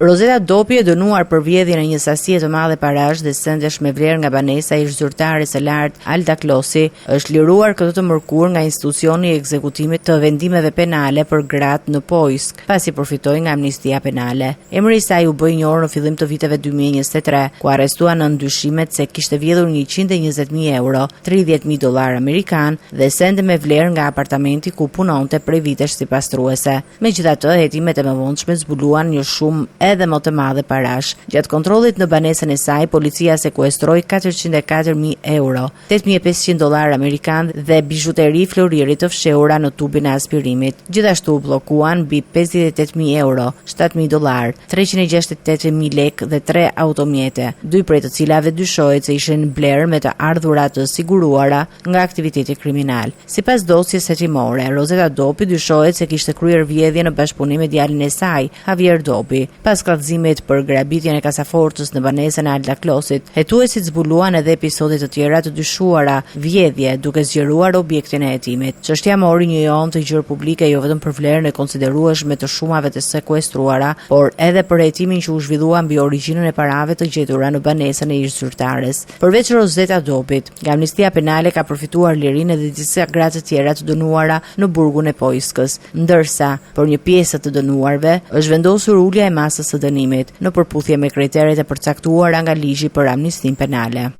Rosetta Dopi e dënuar për vjedhjen e një sasie të madhe parash dhe sendesh me vlerë nga banesa e zyrtare së lartë Alda Klosi është liruar këtë të mërkurë nga institucioni i ekzekutimit të vendimeve penale për gratë në Pojsk, pasi përfitoi nga amnistia penale. Emri i saj u bë i njohur në fillim të viteve 2023, ku arrestuan në ndyshimet se kishte vjedhur 120.000 euro, $30.000 amerikan dhe sende me vlerë nga apartamenti ku punonte prej vitesh si pastruese. Megjithatë, hetimet e mëvonshme zbuluan një shumë edhe më të madhe parash. Gjatë kontrollit në banesën e saj, policia sekuestroi 404.000 euro, $8.500 amerikan dhe bijuteri floriri të fshehura në tubin e aspirimit. Gjithashtu bllokuan mbi 58.000 euro, $7.000, 368.000 lek dhe 3 automjete, 2 prej të cilave dyshohet se ishin blerë me të ardhura të siguruara nga aktiviteti kriminal. Sipas dosjes hetimore, Rosetta Dopi dyshohet se kishte kryer vjedhje në bashkëpunim me djalin e saj, Javier Dopi. Pas kallëzimit për grabitjen e kasafortës në banesën e Alda Klosit, hetuesit zbuluan edhe episode të tjera të dyshuara vjedhje duke zgjeruar objektin e hetimit. Çështja mori një jon të gjerë publike jo vetëm për vlerën e konsiderueshme të shumave të sekuestruara, por edhe për hetimin që u zhvillua mbi origjinën e parave të gjetura në banesën e ish zyrtares. Përveç Rosetta Dopit, nga amnistia penale ka përfituar lirinë edhe disa gratë të tjera të dënuara në burgun e Pojskës, ndërsa për një pjesë të dënuarve është vendosur ulja e masës së dënimit në përputhje me kriteret e përcaktuara nga ligji për amnistin penale.